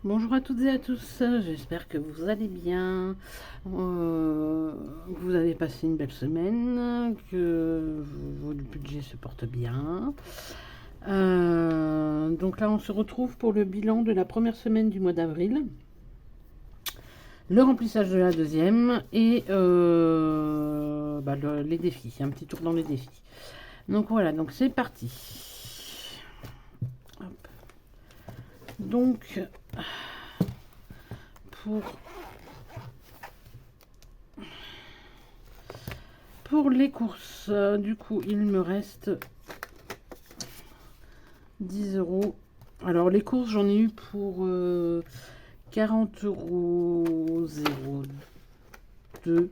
Bonjour à toutes et à tous, j'espère que vous allez bien, que vous avez passé une belle semaine, que votre budget se porte bien. Donc là, on se retrouve pour le bilan de la première semaine du mois d'avril, le remplissage de la deuxième et les défis, un petit tour dans les défis. Donc voilà, donc c'est parti. Hop. Donc, pour Pour les courses, du coup, il me reste 10 euros. Alors, les courses, j'en ai eu pour 40 euros 02,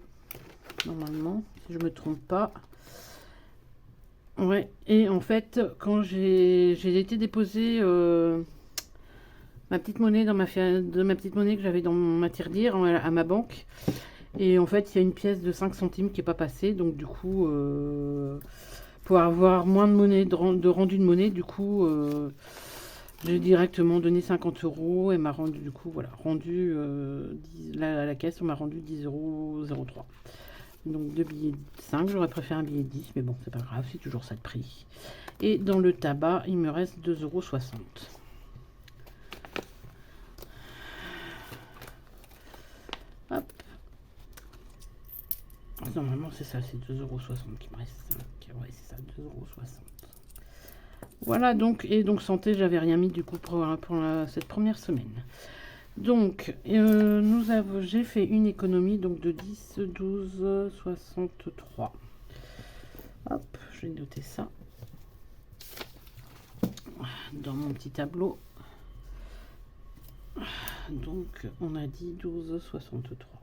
normalement, si je me trompe pas. Ouais, et en fait, quand j'ai été déposer ma petite monnaie de ma petite monnaie que j'avais dans ma tirelire à ma banque, et en fait, il y a une pièce de 5 centimes qui n'est pas passée, donc du coup, pour avoir moins de monnaie, de rendu de monnaie, du coup, j'ai directement donné 50 euros et m'a rendu, du coup, voilà, rendu, à la caisse, on m'a rendu 10 euros 03. Donc deux billets de 5, j'aurais préféré un billet de 10, mais bon, c'est pas grave, c'est toujours ça de prix. Et dans le tabac, il me reste 2,60 €. Hop. Normalement, c'est ça, c'est 2,60 € qui me reste 5. Ouais, c'est ça, 2,60 €. Voilà, donc, et donc santé, j'avais rien mis du coup pour cette première semaine. Donc, j'ai fait une économie donc de 10, 12, 63. Hop, je vais noter ça dans mon petit tableau. Donc, on a dit 12, 63.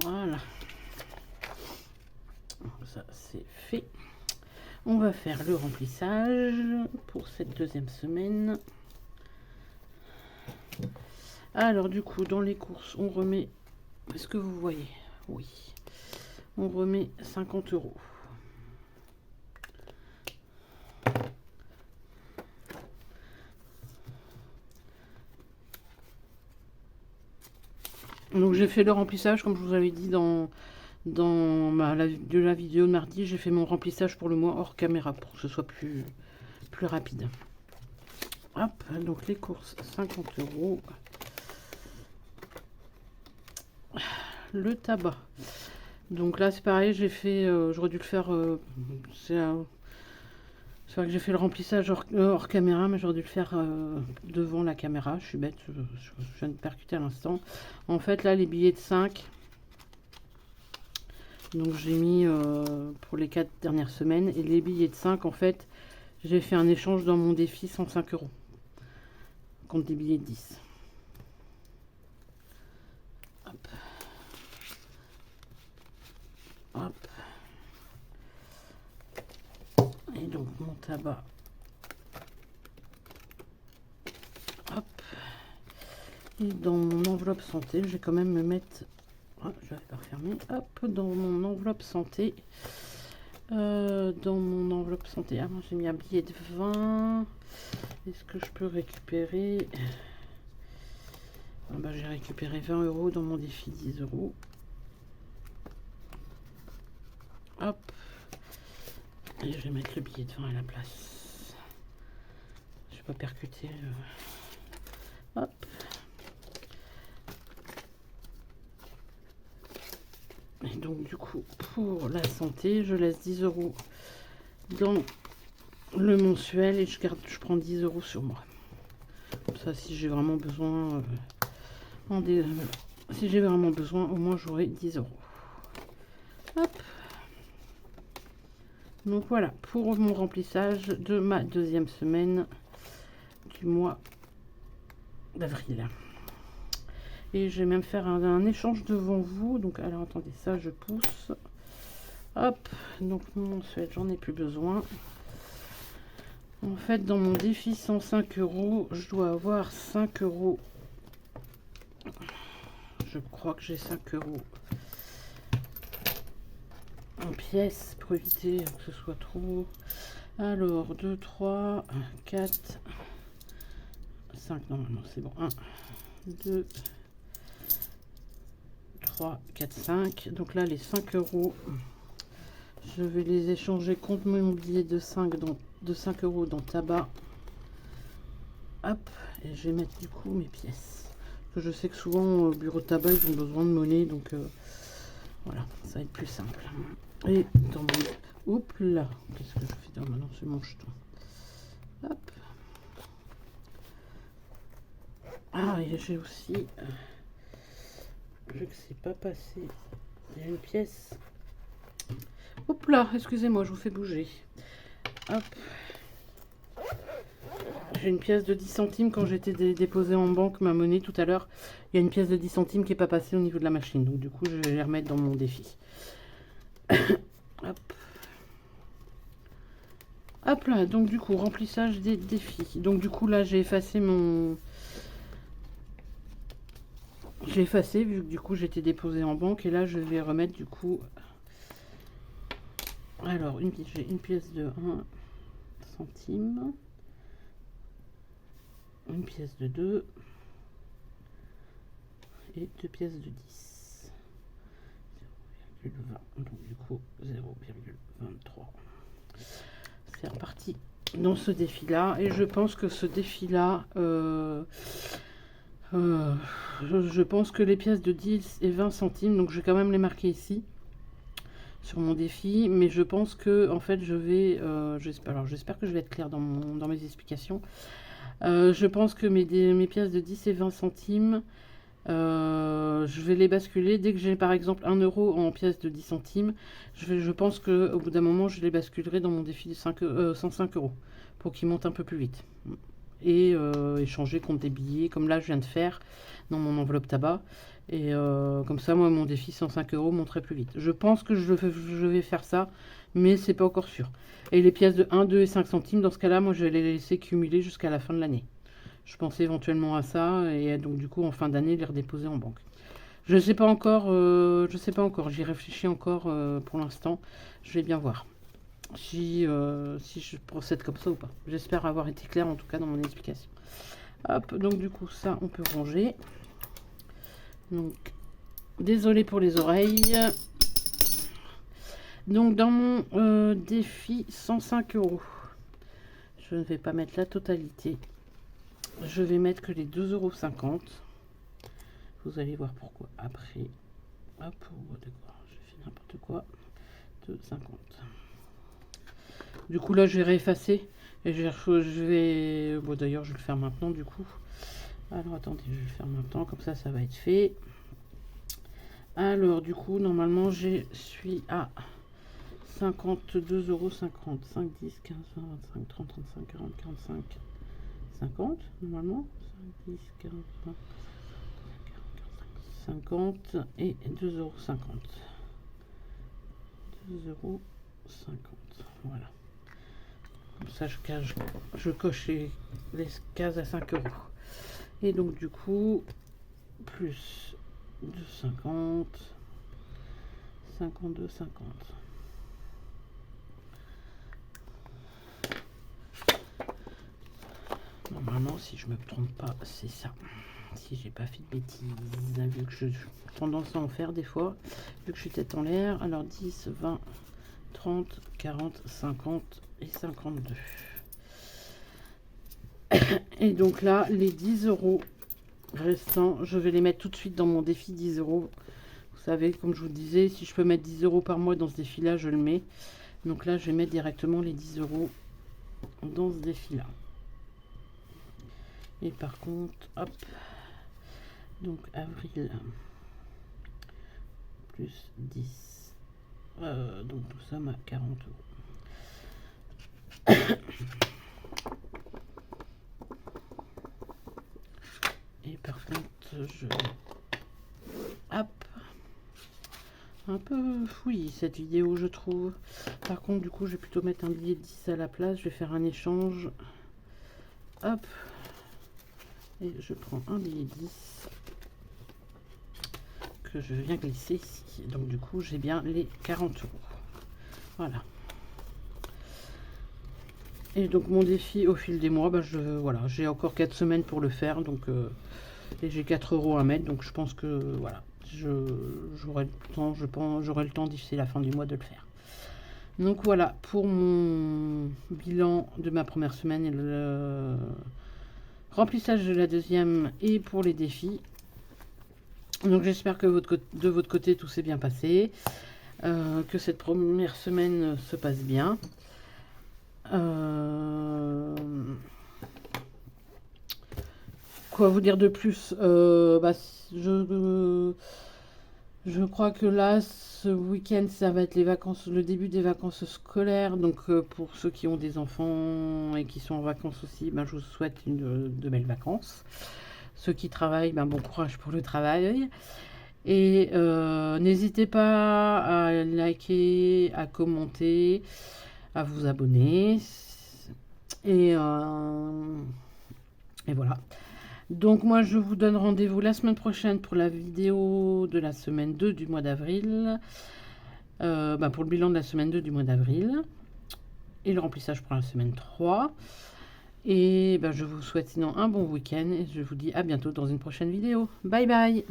Voilà. Ça, c'est fait. On va faire le remplissage pour cette deuxième semaine. Alors, du coup, dans les courses, on remet... Est-ce que vous voyez? Oui. On remet 50 euros. Donc j'ai fait le remplissage, comme je vous avais dit de la vidéo de mardi, j'ai fait mon remplissage pour le mois hors caméra pour que ce soit plus rapide. Hop, donc les courses, 50 euros. Le tabac. Donc là c'est pareil, j'ai fait, j'aurais dû le faire, c'est vrai que j'ai fait le remplissage hors caméra, mais j'aurais dû le faire devant la caméra. Je suis bête, je viens de percuter à l'instant. En fait, là, les billets de 5, donc j'ai mis pour les 4 dernières semaines. Et les billets de 5, en fait, j'ai fait un échange dans mon défi 105 euros contre des billets de 10. Hop. Hop. Et donc mon tabac. Hop. Et dans mon enveloppe santé, je vais quand même me mettre... Oh, je vais pas refermer. Hop, dans mon enveloppe santé. Ah, moi j'ai mis un billet de 20. Est-ce que je peux récupérer... Ah bah, j'ai récupéré 20 euros dans mon défi 10 euros. Hop. Et je vais mettre le billet de 20 à la place. Je vais pas percuter. Hop. Et donc du coup, pour la santé, je laisse 10 euros dans le mensuel et je prends 10 euros sur moi. Comme ça, si j'ai vraiment besoin, si j'ai vraiment besoin, au moins j'aurai 10 euros. Hop. Donc voilà, pour mon remplissage de ma deuxième semaine du mois d'avril. Et je vais même faire un échange devant vous. Donc, alors attendez, ça je pousse. Hop, donc mon mensuel, j'en ai plus besoin. En fait, dans mon défi 105 euros, je dois avoir 5 euros. Je crois que j'ai 5 euros en pièces pour éviter que ce soit trop. Alors, 2, 3, 4, 5, normalement c'est bon. 1, 2, 3, 4, 5. Donc là, les 5 euros, je vais les échanger contre mon billet de 5 euros dans tabac. Hop, et je vais mettre du coup mes pièces. Parce que je sais que souvent au bureau de tabac, ils ont besoin de monnaie, donc voilà, ça va être plus simple. Et dans mon... Oups là, qu'est-ce que je fais dans maintenant? C'est mon jeton. Hop. Ah, et j'ai aussi... vu que c'est pas passé, il y a une pièce. Hop là, excusez-moi, je vous fais bouger. Hop. J'ai une pièce de 10 centimes quand j'étais déposée en banque ma monnaie tout à l'heure. Il y a une pièce de 10 centimes qui n'est pas passée au niveau de la machine. Donc du coup, je vais les remettre dans mon défi. Hop. Hop là, donc du coup, remplissage des défis. Donc du coup, là, j'ai effacé mon... J'ai effacé, vu que du coup, j'étais déposée en banque. Et là, je vais remettre du coup... Alors, j'ai une pièce de 1 centime. Une pièce de 2. Et 2 pièces de 10. 0,20. Donc du coup, 0,23. C'est reparti dans ce défi-là. Et je pense que ce défi-là... je pense que les pièces de 10 et 20 centimes, donc je vais quand même les marquer ici sur mon défi, mais je pense que en fait je vais j'espère que je vais être claire dans mes explications. Je pense que mes pièces de 10 et 20 centimes, je vais les basculer dès que j'ai par exemple 1 euro en pièces de 10 centimes. Je pense que au bout d'un moment je les basculerai dans mon défi de 105 euros pour qu'ils montent un peu plus vite. Et échanger contre des billets comme là je viens de faire dans mon enveloppe tabac, et comme ça moi mon défi 105 euros monterait plus vite. Je pense que je vais faire ça, mais c'est pas encore sûr. Et les pièces de 1, 2 et 5 centimes, dans ce cas là moi je vais les laisser cumuler jusqu'à la fin de l'année. Je pensais éventuellement à ça, et donc du coup en fin d'année les redéposer en banque. Je sais pas encore, j'y réfléchis encore pour l'instant, je vais bien voir si je procède comme ça ou pas. J'espère avoir été clair en tout cas dans mon explication. Hop, donc du coup ça on peut ranger. Donc désolé pour les oreilles. Donc dans mon défi 105 euros, je ne vais pas mettre la totalité. Je vais mettre que les 2,50 euros. Vous allez voir pourquoi après. Hop, j'ai fait n'importe quoi. 2,50. Du coup là je vais réeffacer et je vais bon d'ailleurs je vais le faire maintenant du coup. Alors attendez, je vais le faire maintenant, comme ça ça va être fait. Alors du coup normalement je suis à 52,50 euros. 5, 10, 15, 20, 25, 30, 35, 40, 45, 50 normalement. 5, 10, 15, 20, 50 et 2,50 euros. 2,50 euros. Voilà. Comme ça, je coche les cases à 5 euros. Et donc, du coup, plus 2,50, 52,50. Normalement, si je me trompe pas, c'est ça. Si j'ai pas fait de bêtises, vu que j'ai tendance à en faire des fois, vu que je suis tête en l'air. Alors 10, 20, 30, 40, 50 et 52. Et donc là, les 10 euros restants, je vais les mettre tout de suite dans mon défi 10 euros. Vous savez, comme je vous disais, si je peux mettre 10 euros par mois dans ce défi-là, je le mets. Donc là, je vais mettre directement les 10 euros dans ce défi-là. Et par contre, hop, donc avril, plus 10. Donc tout ça m'a 40 euros. Et par contre, je... Hop. Un peu fouillis cette vidéo, je trouve. Par contre, du coup, je vais plutôt mettre un billet de 10 à la place. Je vais faire un échange. Hop. Et je prends un billet 10 que je viens glisser ici. Donc, du coup, j'ai bien les 40 euros. Voilà. Et donc mon défi au fil des mois, bah, voilà, j'ai encore 4 semaines pour le faire, donc et j'ai 4 € à mettre, donc je pense que voilà, j'aurai le temps, je pense, j'aurai le temps d'ici la fin du mois de le faire. Donc voilà pour mon bilan de ma première semaine et le remplissage de la deuxième et pour les défis. Donc j'espère que de votre côté tout s'est bien passé, que cette première semaine se passe bien. Quoi vous dire de plus? Bah, je crois que là, ce week-end, ça va être les vacances, le début des vacances scolaires. Donc, pour ceux qui ont des enfants et qui sont en vacances aussi, ben, je vous souhaite de belles vacances. Ceux qui travaillent, ben, bon courage pour le travail. Et n'hésitez pas à liker, à commenter, à vous abonner. Et, et voilà. Donc moi je vous donne rendez-vous la semaine prochaine pour la vidéo de la semaine 2 du mois d'avril. Pour le bilan de la semaine 2 du mois d'avril. Et le remplissage pour la semaine 3. Et je vous souhaite sinon un bon week-end. Et je vous dis à bientôt dans une prochaine vidéo. Bye bye.